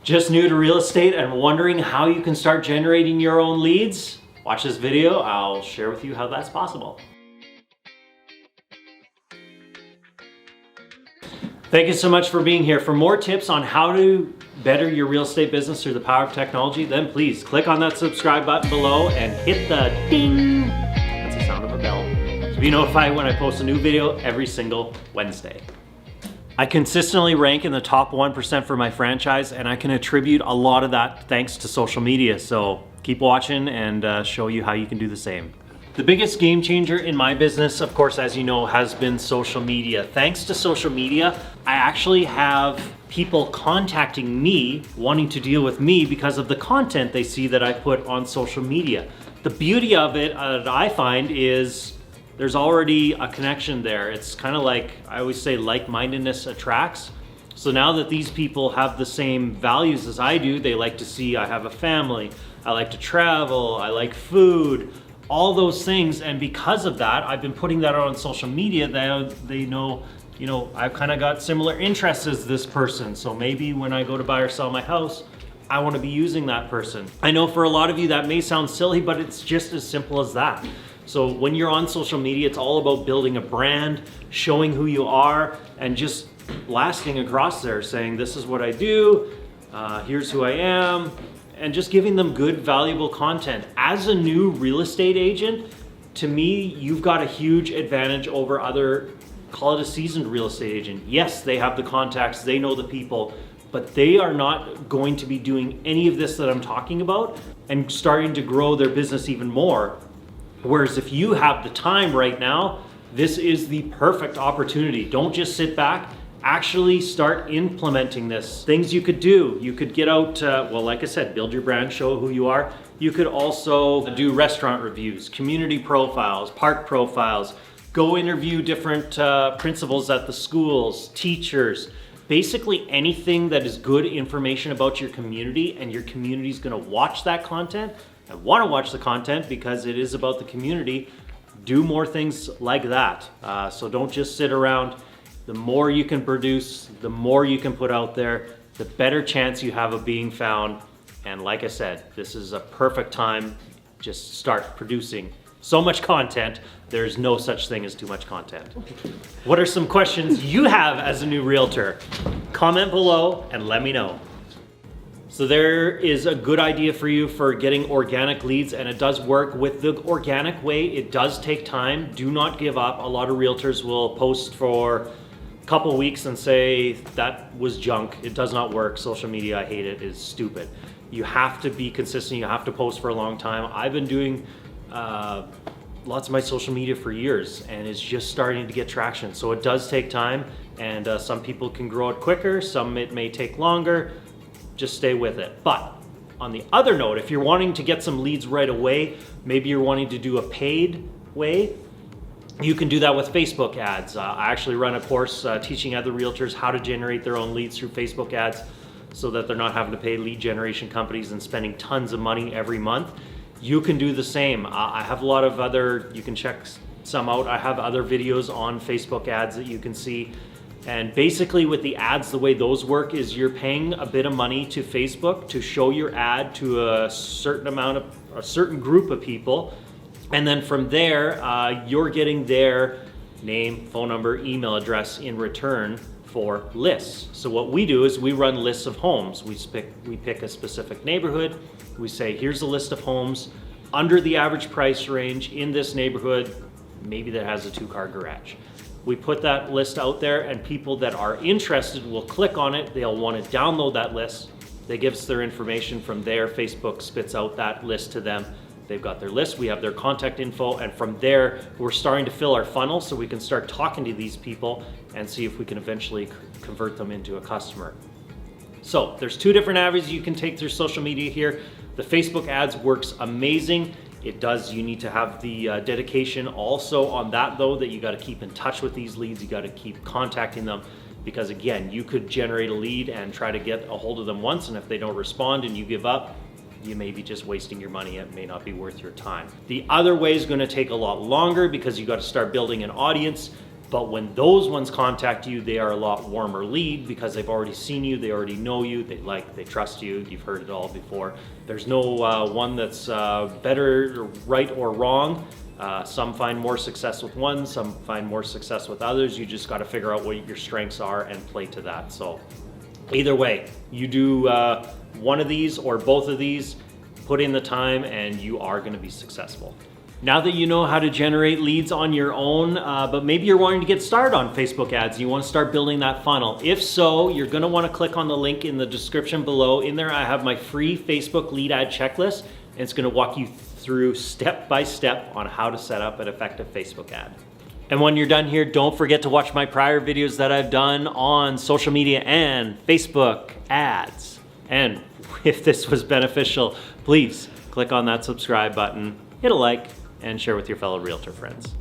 Just new to real estate and wondering how you can start generating your own leads? Watch this video, I'll share with you how that's possible. Thank you so much for being here. For more tips on how to better your real estate business through the power of technology, then please click on that subscribe button below and hit the ding. That's the sound of a bell. To be notified when I post a new video every single Wednesday. I consistently rank in the top 1% for my franchise, and I can attribute a lot of that thanks to social media. So keep watching and show you how you can do the same. The biggest game changer in my business, of course, as you know, has been social media. Thanks to social media, I actually have people contacting me wanting to deal with me because of the content they see that I put on social media. The beauty of it that I find is there's already a connection there. It's kind of like, I always say, like-mindedness attracts. So now that these people have the same values as I do, they like to see I have a family, I like to travel, I like food, all those things. And because of that, I've been putting that on social media. They know, I've kind of got similar interests as this person. So maybe when I go to buy or sell my house, I want to be using that person. I know for a lot of you that may sound silly, but it's just as simple as that. So when you're on social media, it's all about building a brand, showing who you are, and just blasting across there saying, this is what I do, here's who I am, and just giving them good, valuable content. As a new real estate agent, to me, you've got a huge advantage over other, call it a seasoned real estate agent. Yes, they have the contacts, they know the people, but they are not going to be doing any of this that I'm talking about and starting to grow their business even more. Whereas if you have the time right now, this is the perfect opportunity. Don't just sit back, actually start implementing this. Things you could do, you could get out, like I said, build your brand, show who you are. You could also do restaurant reviews, community profiles, park profiles, go interview different principals at the schools, teachers, basically anything that is good information about your community, and your community is gonna watch that content. I want to watch the content because it is about the community. Do more things like that. So don't just sit around. The more you can produce, the more you can put out there, the better chance you have of being found. And like I said, this is a perfect time. Just start producing so much content. There's no such thing as too much content. What are some questions you have as a new realtor? Comment below and let me know. So there is a good idea for you for getting organic leads, and it does work. With the organic way, it does take time. Do not give up. A lot of realtors will post for a couple weeks and say that was junk. It does not work. Social media, I hate it. It's stupid. You have to be consistent. You have to post for a long time. I've been doing lots of my social media for years, and it's just starting to get traction. So it does take time, and some people can grow it quicker. Some it may take longer. Just stay with it. But on the other note, if you're wanting to get some leads right away, maybe you're wanting to do a paid way, you can do that with Facebook ads. I actually run a course teaching other realtors how to generate their own leads through Facebook ads so that they're not having to pay lead generation companies and spending tons of money every month. You can do the same. I have a lot of other, you can check some out. I have other videos on Facebook ads that you can see. And basically with the ads, the way those work is you're paying a bit of money to Facebook to show your ad to a certain group of people. And then from there, you're getting their name, phone number, email address in return for lists. So what we do is we run lists of homes. We pick a specific neighborhood. We say, here's a list of homes under the average price range in this neighborhood, maybe that has a 2-car garage. We put that list out there, and people that are interested will click on it. They'll want to download that list. They give us their information. From there, Facebook spits out that list to them. They've got their list, we have their contact info, and from there, we're starting to fill our funnel so we can start talking to these people and see if we can eventually convert them into a customer. So there's 2 different avenues you can take through social media here. The Facebook ads works amazing. It does, you need to have the dedication also on that though, that you got to keep in touch with these leads. You got to keep contacting them, because again, you could generate a lead and try to get a hold of them once, and if they don't respond and you give up, you may be just wasting your money. It may not be worth your time. The other way is going to take a lot longer because you got to start building an audience. But when those ones contact you, they are a lot warmer lead because they've already seen you, they already know you, they trust you, you've heard it all before. There's no one that's better, right or wrong. Some find more success with one, some find more success with others. You just got to figure out what your strengths are and play to that. So either way, you do one of these or both of these, put in the time and you are going to be successful. Now that you know how to generate leads on your own, but maybe you're wanting to get started on Facebook ads and you want to start building that funnel. If so, you're going to want to click on the link in the description below. In there, I have my free Facebook lead ad checklist, and it's going to walk you through step by step on how to set up an effective Facebook ad. And when you're done here, don't forget to watch my prior videos that I've done on social media and Facebook ads. And if this was beneficial, please click on that subscribe button, hit a like, and share with your fellow realtor friends.